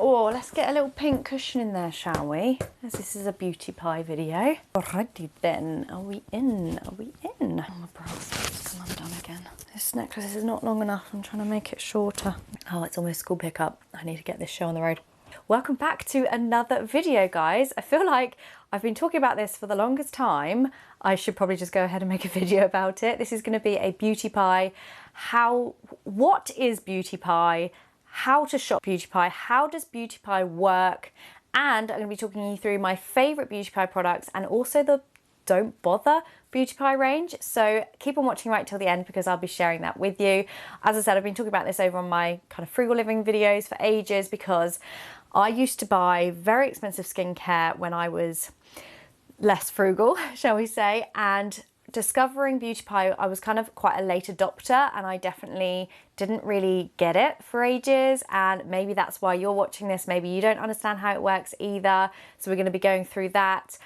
Oh, let's get a little pink cushion in there, shall we? As this is a beauty pie video. Alrighty then, are we in? Are we in? Oh, my bra's come undone again. This necklace is not long enough. I'm trying to make it shorter. Oh, it's almost school pickup. I need to get this show on the road. Welcome back to another video, guys. I feel like I've been talking about this for the longest time. I should probably just go ahead and make a video about it. This is going to be a beauty pie. What is beauty pie? How to shop beauty pie? How does beauty pie work? And I'm going to be talking you through my favorite beauty pie products and also the Don't Bother beauty pie range. So keep on watching right till the end because I'll be sharing that with you. As I said, I've been talking about this over on my kind of frugal living videos for ages because I used to buy very expensive skincare when I was less frugal, shall we say, and discovering beauty pie, I was kind of quite a late adopter and I definitely didn't really get it for ages, and maybe that's why you're watching this. Maybe you don't understand how it works either, so we're going to be going through that.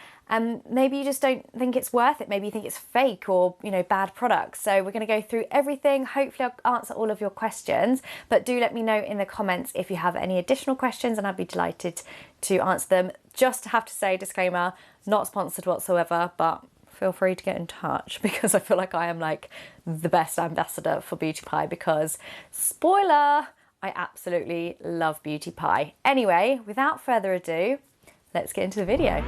Maybe you just don't think it's worth it. Maybe you think it's fake or, you know, bad products. So we're going to go through everything. Hopefully I'll answer all of your questions, but do let me know in the comments if you have any additional questions and I'd be delighted to answer them. Just have to say, disclaimer, not sponsored whatsoever, but feel free to get in touch because I feel like I am like the best ambassador for beauty pie because, spoiler, I absolutely love beauty pie. Anyway, without further ado, let's get into the video.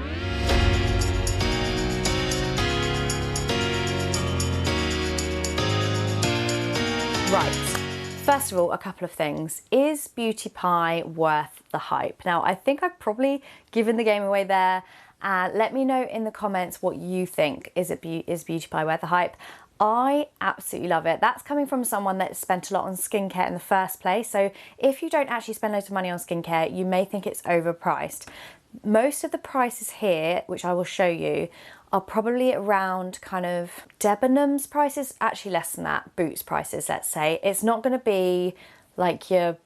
Right, first of all, a couple of things. Is beauty pie worth the hype? Now, I think I've probably given the game away there. Let me know in the comments what you think. Is beauty pie worth the hype? I absolutely love it. That's coming from someone that spent a lot on skincare in the first place. So if you don't actually spend loads of money on skincare, you may think it's overpriced. Most of the prices here, which I will show you, are probably around kind of Debenhams prices, actually less than that, Boots prices, let's say. It's not going to be like your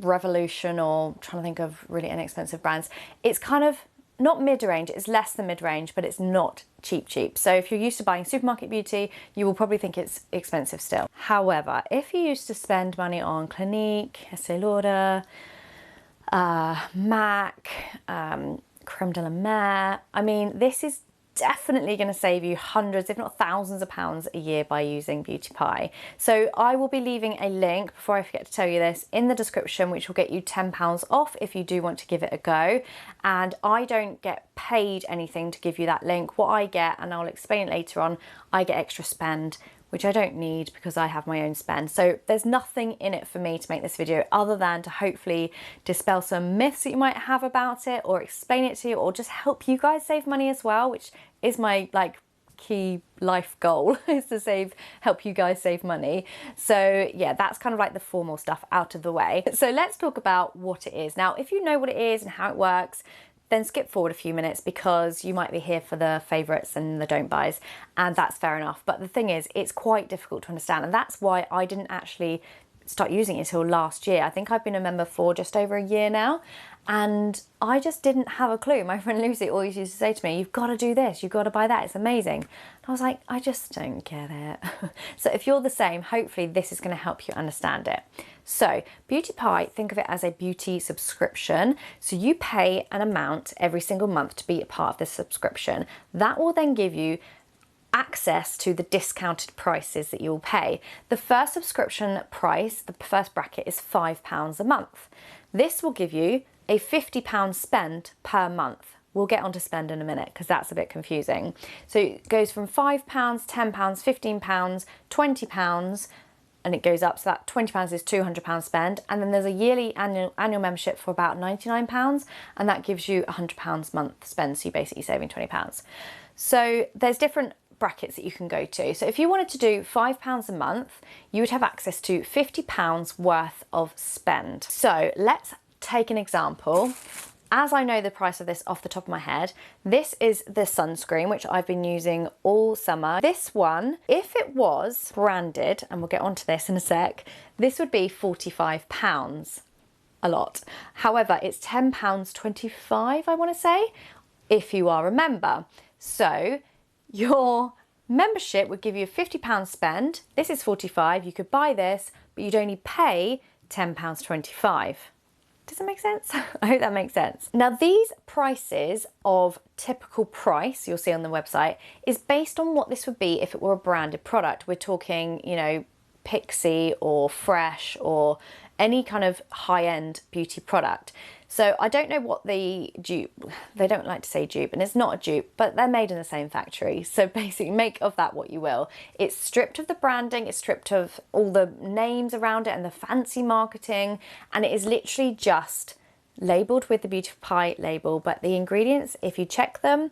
Revolution or I'm trying to think of really inexpensive brands. It's kind of not mid-range, it's less than mid-range, but it's not cheap. So if you're used to buying supermarket beauty, you will probably think it's expensive still. However, if you used to spend money on Clinique, Estée Lauder, MAC, Creme de la Mer, I mean, this is definitely going to save you hundreds, if not thousands of pounds a year by using beauty pie. So I will be leaving a link, before I forget to tell you this, in the description, which will get you £10 off if you do want to give it a go. And I don't get paid anything to give you that link. What I get, and I'll explain it later on, I get extra spend, which I don't need because I have my own spend. So there's nothing in it for me to make this video other than to hopefully dispel some myths that you might have about it, or explain it to you, or just help you guys save money as well, which is my like key life goal, is to help you guys save money. So yeah, that's kind of like the formal stuff out of the way. So let's talk about what it is. Now, if you know what it is and how it works, then skip forward a few minutes because you might be here for the favourites and the don't buys, and that's fair enough. But the thing is, it's quite difficult to understand, and that's why I didn't actually start using it until last year. I think I've been a member for just over a year now, and I just didn't have a clue. My friend Lucy always used to say to me, you've got to do this, you've got to buy that, it's amazing. And I was like, I just don't get it. So if you're the same, hopefully this is going to help you understand it. So beauty pie, think of it as a beauty subscription. So you pay an amount every single month to be a part of this subscription. That will then give you access to the discounted prices that you'll pay. The first subscription price, the first bracket, is £5 a month. This will give you a £50 spend per month. We'll get onto spend in a minute because that's a bit confusing. So it goes from £5, £10, £15, £20, and it goes up. So that £20 is £200 spend. And then there's a yearly annual membership for about £99, and that gives you £100 month spend. So you're basically saving £20. So there's different brackets that you can go to. So if you wanted to do £5 a month, you would have access to £50 worth of spend. So let's take an example. As I know the price of this off the top of my head, this is the sunscreen, which I've been using all summer. This one, if it was branded, and we'll get onto this in a sec, this would be £45, a lot. However, it's £10.25, I want to say, if you are a member. So your membership would give you a £50 spend. This is £45, you could buy this, but you'd only pay £10.25. Does it make sense? I hope that makes sense. Now, these prices of typical price you'll see on the website is based on what this would be if it were a branded product. We're talking, you know, Pixie or Fresh or any kind of high-end beauty product. So I don't know what the dupe, they don't like to say dupe, and it's not a dupe, but they're made in the same factory. So basically make of that what you will. It's stripped of the branding, it's stripped of all the names around it and the fancy marketing, and it is literally just labelled with the Beauty Pie label, but the ingredients, if you check them,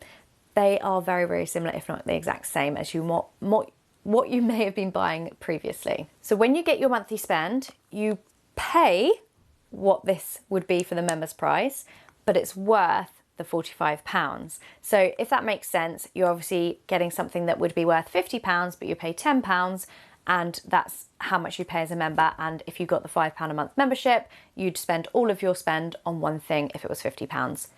they are very, very similar, if not the exact same as what you may have been buying previously. So when you get your monthly spend, you pay what this would be for the members price, but it's worth the £45. So if that makes sense, you're obviously getting something that would be worth £50, but you pay £10, and that's how much you pay as a member. And if you got the £5 a month membership, you'd spend all of your spend on one thing if it was £50.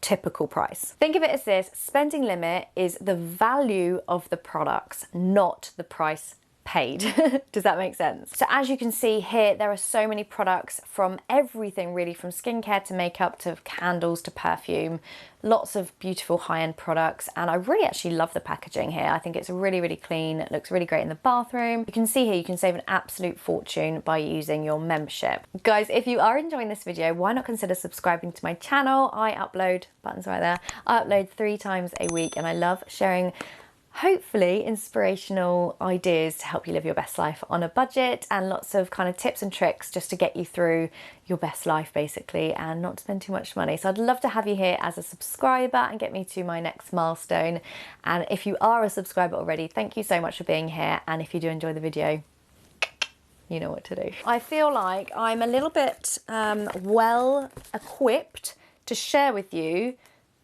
Typical price. Think of it as this: spending limit is the value of the products, not the price paid. Does that make sense? So as you can see here, there are so many products from everything really, from skincare to makeup to candles to perfume, lots of beautiful high-end products. And I really actually love the packaging here. I think it's really, really clean. It looks really great in the bathroom. You can see here you can save an absolute fortune by using your membership. Guys, if you are enjoying this video, why not consider subscribing to my channel? I upload, buttons right there, I upload 3 times a week, and I love sharing hopefully inspirational ideas to help you live your best life on a budget, and lots of kind of tips and tricks just to get you through your best life basically and not spend too much money. So I'd love to have you here as a subscriber and get me to my next milestone. And if you are a subscriber already, thank you so much for being here. And if you do enjoy the video, you know what to do. I feel like I'm a little bit well equipped to share with you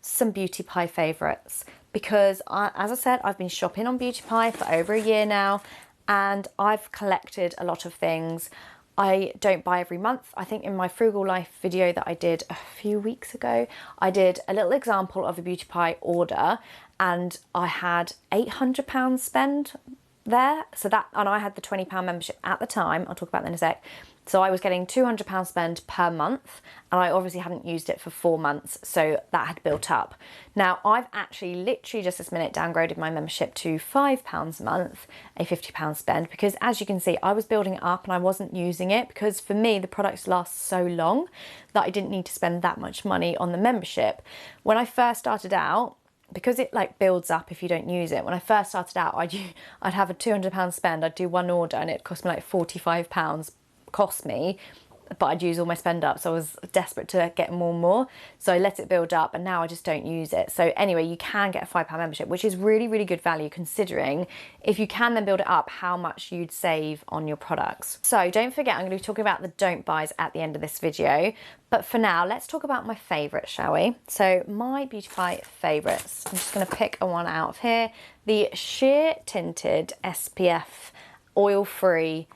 some Beauty Pie favourites, because as I said, I've been shopping on Beauty Pie for over a year now, and I've collected a lot of things. I don't buy every month. I think in my Frugal Life video that I did a few weeks ago, I did a little example of a Beauty Pie order, and I had £800 spend there. So that, and I had the £20 membership at the time. I'll talk about that in a sec. So I was getting £200 spend per month, and I obviously hadn't used it for 4 months, so that had built up. Now I've actually literally just this minute downgraded my membership to £5 a month, a £50 spend, because as you can see, I was building it up and I wasn't using it, because for me the products last so long that I didn't need to spend that much money on the membership. When I first started out, because it like builds up if you don't use it, when I first started out, I'd have a £200 spend, I'd do one order and it cost me like £45 cost me, but I'd use all my spend up, so I was desperate to get more and more, so I let it build up, and now I just don't use it. So anyway, you can get a £5 membership, which is really, really good value, considering if you can then build it up, how much you'd save on your products. So don't forget, I'm going to be talking about the don't buys at the end of this video, but for now let's talk about my favourites, shall we? So my Beauty Pie favourites, I'm just going to pick one out of here, the Sheer Tinted SPF oil-free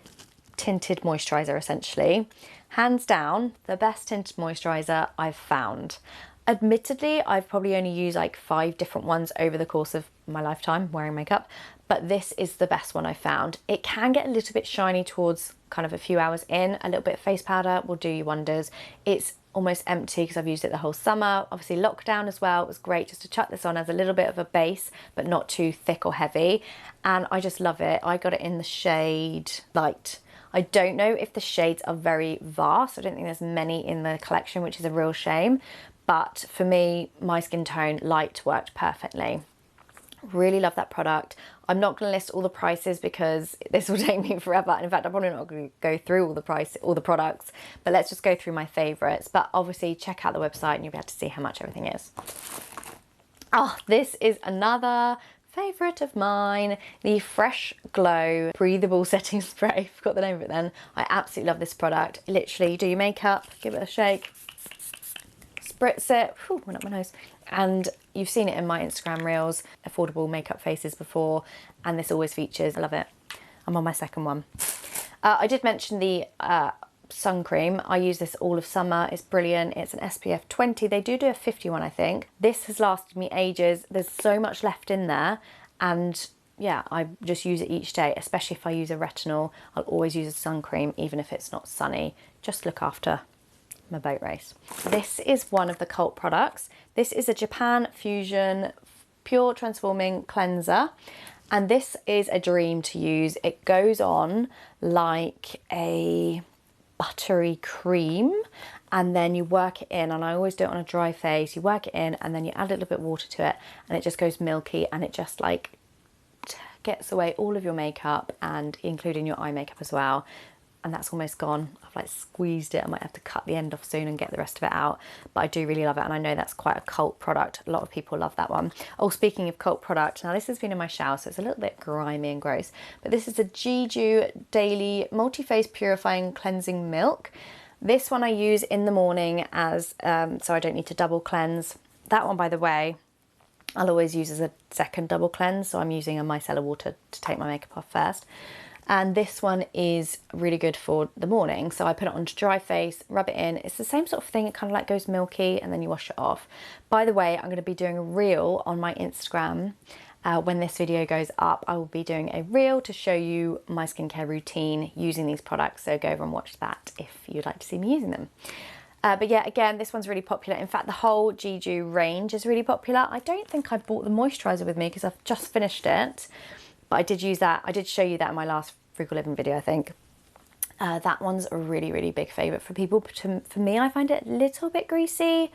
tinted moisturiser, essentially. Hands down, the best tinted moisturiser I've found. Admittedly, I've probably only used like 5 different ones over the course of my lifetime wearing makeup, but this is the best one I've found. It can get a little bit shiny towards kind of a few hours in. A little bit of face powder will do you wonders. It's almost empty because I've used it the whole summer. Obviously lockdown as well, it was great just to chuck this on as a little bit of a base, but not too thick or heavy, and I just love it. I got it in the shade Light. I don't know if the shades are very vast. I don't think there's many in the collection, which is a real shame. But for me, my skin tone, Light, worked perfectly. Really love that product. I'm not going to list all the prices because this will take me forever. And in fact, I'm probably not going to go through all the products, but let's just go through my favorites. But obviously check out the website and you'll be able to see how much everything is. Oh, this is another favourite of mine, the Fresh Glow Breathable Setting Spray. Forgot the name of it then. I absolutely love this product. Literally, do your makeup, give it a shake, spritz it, whew, went up my nose, and you've seen it in my Instagram reels, affordable makeup faces before, and this always features. I love it. I'm on my second one. I did mention the sun cream. I use this all of summer. It's brilliant. It's an SPF 20. They do a 51, I think. This has lasted me ages. There's so much left in there, and yeah, I just use it each day, especially if I use a retinol. I'll always use a sun cream even if it's not sunny. Just look after my boat race. This is one of the cult products. This is a Japan Fusion Pure Transforming Cleanser. And this is a dream to use. It goes on like a buttery cream, and then you work it in, and I always do it on a dry face. You work it in and then you add a little bit of water to it, and it just goes milky, and it just like gets away all of your makeup, and including your eye makeup as well. And that's almost gone. I've like squeezed it. I might have to cut the end off soon and get the rest of it out, but I do really love it, and I know that's quite a cult product. A lot of people love that one. Oh, speaking of cult product, now this has been in my shower, so it's a little bit grimy and gross, but this is the Jeju Daily Multi-Face Purifying Cleansing Milk. This one I use in the morning as so I don't need to double cleanse. That one, by the way, I'll always use as a second double cleanse, so I'm using a micellar water to take my makeup off first. And this one is really good for the morning. So I put it onto dry face, rub it in. It's the same sort of thing. It kind of like goes milky, and then you wash it off. By the way, I'm going to be doing a reel on my Instagram. When this video goes up, I will be doing a reel to show you my skincare routine using these products. So go over and watch that if you'd like to see me using them. But yeah, again, this one's really popular. In fact, the whole Jeju range is really popular. I don't think I bought the moisturiser with me because I've just finished it. But I did use that. I did show you that in my last Frugal Living video, I think. That one's a really, really big favourite for people. But for me, I find it a little bit greasy.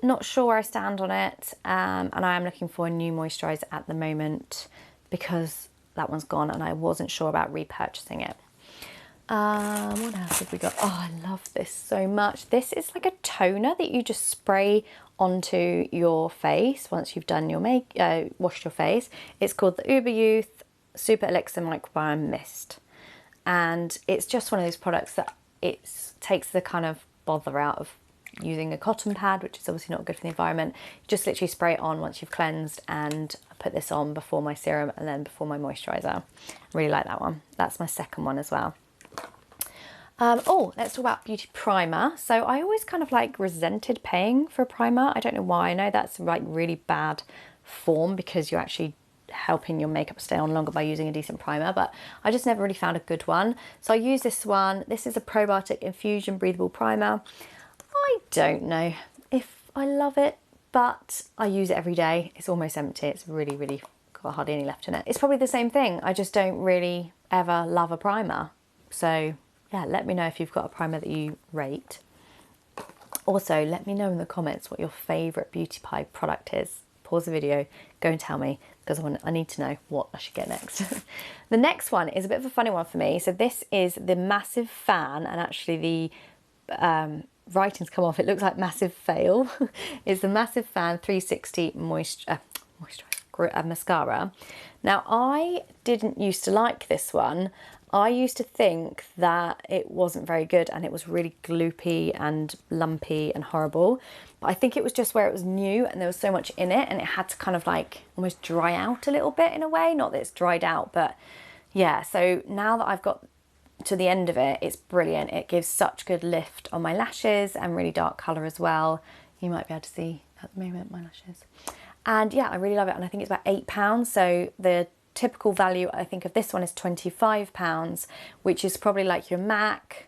Not sure where I stand on it. And I am looking for a new moisturiser at the moment because that one's gone and I wasn't sure about repurchasing it. What else have we got? Oh, I love this so much. This is like a toner that you just spray onto your face once you've done your washed your face. It's called the Uber Youth Super Elixir Microbiome Mist, and it's just one of those products that it takes the kind of bother out of using a cotton pad, which is obviously not good for the environment. You just literally spray it on once you've cleansed, and I put this on before my serum and then before my moisturiser. Really like that one. That's my second one as well. Oh, let's talk about beauty primer. So I always kind of like resented paying for a primer. I don't know why. I know that's like really bad form because you're actually helping your makeup stay on longer by using a decent primer, but I just never really found a good one. So I use this one. This is a probiotic infusion breathable primer. I don't know if I love it, but I use it every day. It's almost empty. It's really, really got hardly any left in it. It's probably the same thing. I just don't really ever love a primer. So yeah, let me know if you've got a primer that you rate. Also, let me know in the comments what your favourite Beauty Pie product is. Pause the video, go and tell me, because I need to know what I should get next. The next one is a bit of a funny one for me. So this is the Massive Fan, and actually the writing's come off. It looks like Massive Fail. It's the Massive Fan 360 mascara. Now, I didn't used to like this one. I used to think that it wasn't very good and it was really gloopy and lumpy and horrible. But I think it was just where it was new and there was so much in it, and it had to kind of like almost dry out a little bit in a way. Not that it's dried out, but yeah. So now that I've got to the end of it, it's brilliant. It gives such good lift on my lashes and really dark colour as well. You might be able to see at the moment my lashes. And yeah, I really love it. And I think it's about £8. So the typical value, I think, of this one is £25, which is probably like your MAC,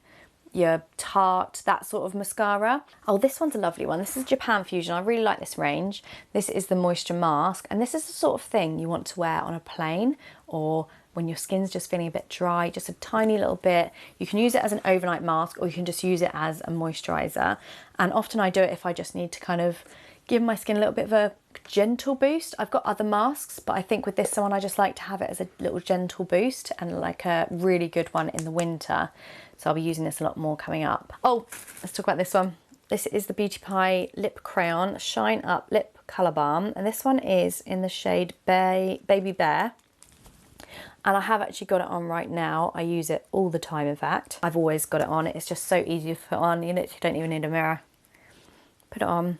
your Tarte, that sort of mascara. Oh, this one's a lovely one. This is Japan Fusion. I really like this range. This is the Moisture Mask, and this is the sort of thing you want to wear on a plane or when your skin's just feeling a bit dry, just a tiny little bit. You can use it as an overnight mask, or you can just use it as a moisturiser. And often I do it if I just need to kind of give my skin a little bit of a gentle boost. I've got other masks, but I think with this one I just like to have it as a little gentle boost and like a really good one in the winter. So I'll be using this a lot more coming up. Oh, let's talk about this one. This is the Beauty Pie Lip Crayon Shine Up Lip Colour Balm, and this one is in the shade Baby Bear. And I have actually got it on right now. I use it all the time, in fact. I've always got it on. It's just so easy to put on. You literally don't even need a mirror. Put it on.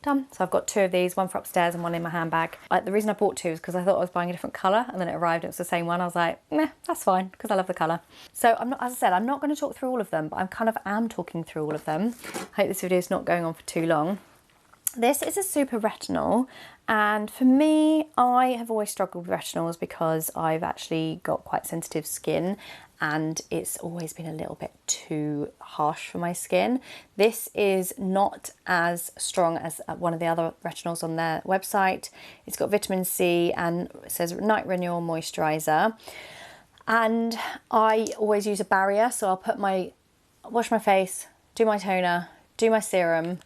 Done. So I've got two of these, one for upstairs and one in my handbag. The reason I bought two is because I thought I was buying a different colour, and then it arrived, it was the same one. I was like, meh, that's fine, because I love the colour. So I'm not, as I said, I'm not going to talk through all of them, but I'm kind of am talking through all of them. I hope this video is not going on for too long. This is a super retinol, and for me, I have always struggled with retinols because I've actually got quite sensitive skin, and it's always been a little bit too harsh for my skin. This is not as strong as one of the other retinols on their website. It's got vitamin C and it says night renewal moisturizer. And I always use a barrier, so I'll wash my face, do my toner, do my serum,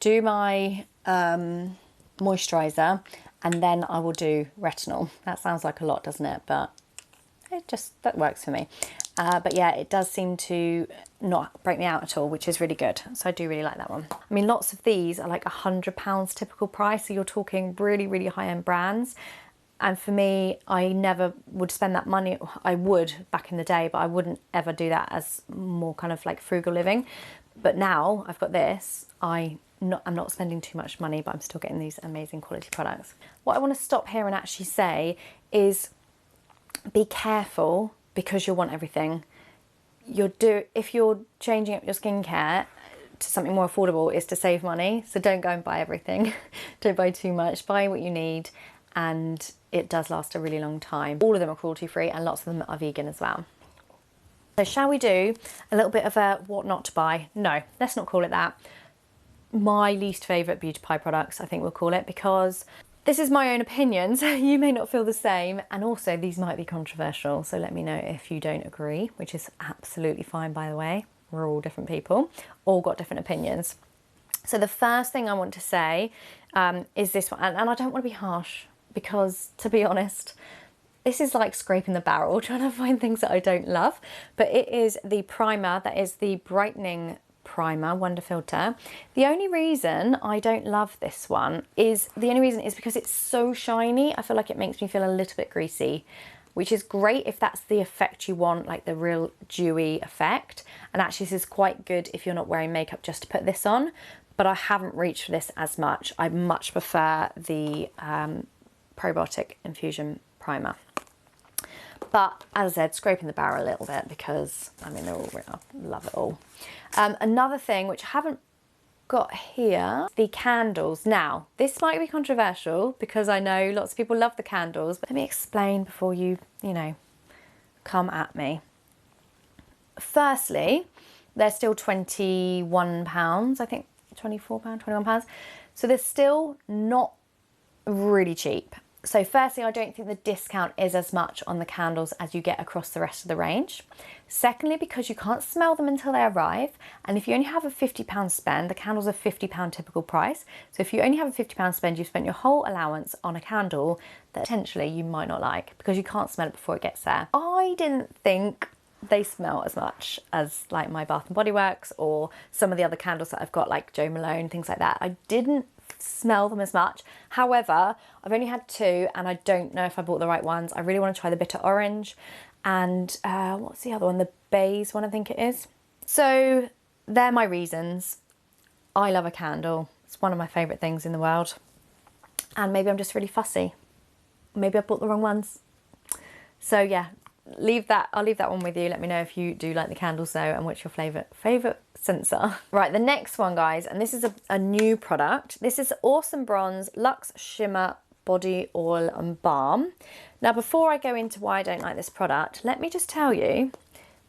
do my moisturizer, and then I will do retinol. That sounds like a lot, doesn't it? But that works for me. But yeah, it does seem to not break me out at all, which is really good. So I do really like that one. I mean, lots of these are like £100 typical price. So you're talking really, really high-end brands. And for me, I never would spend that money. I would back in the day, but I wouldn't ever do that as more kind of like frugal living. But now I've got this, I'm not spending too much money, but I'm still getting these amazing quality products. What I want to stop here and actually say is be careful, because you'll want everything. If you're changing up your skincare to something more affordable, is to save money. So don't go and buy everything. Don't buy too much. Buy what you need, and it does last a really long time. All of them are cruelty free and lots of them are vegan as well. So shall we do a little bit of a what not to buy? No, let's not call it that. My least favourite beauty pie products, I think we'll call it, because this is my own opinions. You may not feel the same, and also these might be controversial, so let me know if you don't agree, which is absolutely fine, by the way. We're all different people, all got different opinions. So the first thing I want to say is this one, and I don't want to be harsh, because to be honest, this is like scraping the barrel, trying to find things that I don't love, but it is the primer that is the brightening primer, Wonder Filter. The only reason I don't love this one is because it's so shiny. I feel like it makes me feel a little bit greasy, which is great if that's the effect you want, like the real dewy effect. And actually this is quite good if you're not wearing makeup just to put this on, but I haven't reached for this as much. I much prefer the probiotic infusion primer. But as I said, scraping the barrel a little bit, because I mean, they're all, I love it all. Another thing which I haven't got here, the candles. Now, this might be controversial because I know lots of people love the candles, but let me explain before you come at me. Firstly, they're still £21, I think £24, £21. So they're still not really cheap. So firstly, I don't think the discount is as much on the candles as you get across the rest of the range. Secondly, because you can't smell them until they arrive. And if you only have a £50 spend, the candles are £50 typical price. So if you only have a £50 spend, you've spent your whole allowance on a candle that potentially you might not like, because you can't smell it before it gets there. I didn't think they smell as much as like my Bath and Body Works or some of the other candles that I've got, like Jo Malone, things like that. I didn't smell them as much. However, I've only had two and I don't know if I bought the right ones. I really want to try the bitter orange and what's the other one? The beige one, I think it is. So they're my reasons. I love a candle. It's one of my favourite things in the world. And maybe I'm just really fussy. Maybe I bought the wrong ones. So yeah, I'll leave that one with you. Let me know if you do like the candles though, and what's your favourite scents are. Right, the next one, guys, and this is a new product. This is Awesome Bronze Luxe Shimmer Body Oil and Balm. Now, before I go into why I don't like this product, let me just tell you,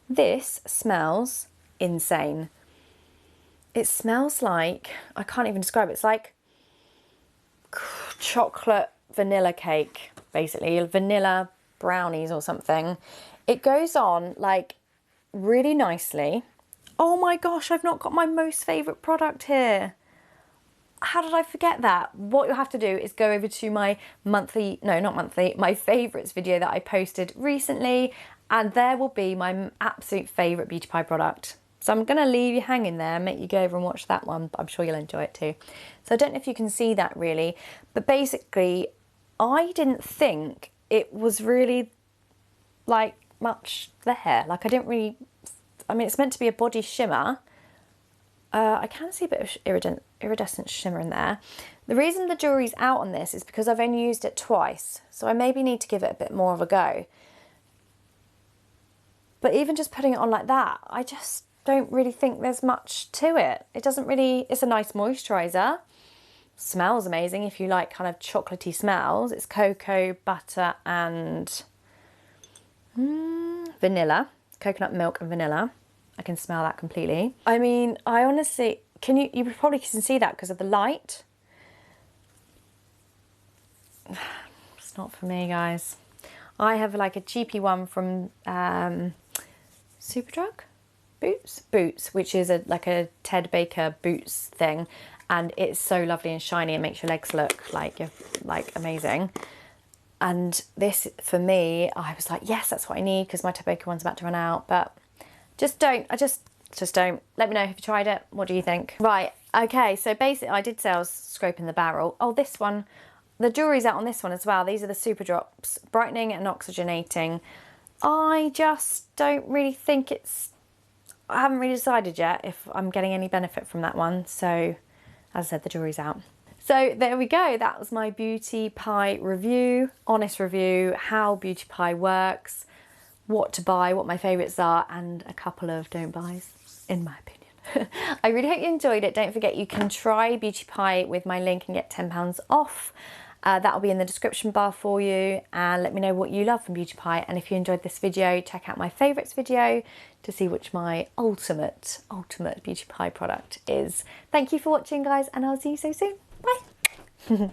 this smells insane. It smells like, I can't even describe it. It's like chocolate vanilla cake, basically, vanilla brownies or something. It goes on like really nicely. Oh my gosh, I've not got my most favourite product here. How did I forget that? What you'll have to do is go over to my my favourites video that I posted recently, and there will be my absolute favourite beauty pie product. So I'm going to leave you hanging there, make you go over and watch that one, but I'm sure you'll enjoy it too. So I don't know if you can see that really, but basically I didn't think it was really like much there. Like I mean, it's meant to be a body shimmer. I can see a bit of iridescent shimmer in there. The reason the jury's out on this is because I've only used it twice, so I maybe need to give it a bit more of a go. But even just putting it on like that, I just don't really think there's much to it. It's a nice moisturiser. Smells amazing if you like kind of chocolatey smells. It's cocoa, butter and vanilla. coconut milk and vanilla. I can smell that completely. I mean, I honestly, you probably can see that because of the light. It's not for me, guys. I have like a cheapy one from Superdrug? Boots, which is like a Ted Baker Boots thing, and it's so lovely and shiny and makes your legs look like amazing. And this, for me, I was like, yes, that's what I need because my Ted Baker one's about to run out. But just don't. Just don't. Let me know if you tried it. What do you think? Right. Okay. So basically, I did say I was scraping the barrel. Oh, this one. The jury's out on this one as well. These are the Super Drops, brightening and oxygenating. I just don't really think I haven't really decided yet if I'm getting any benefit from that one. So, as I said, the jury's out. So there we go. That was my Beauty Pie review, honest review, how Beauty Pie works, what to buy, what my favourites are, and a couple of don't buys, in my opinion. I really hope you enjoyed it. Don't forget you can try Beauty Pie with my link and get £10 off. That'll be in the description bar for you, and let me know what you love from Beauty Pie. And if you enjoyed this video, check out my favourites video to see which my ultimate Beauty Pie product is. Thank you for watching, guys, and I'll see you so soon. Bye.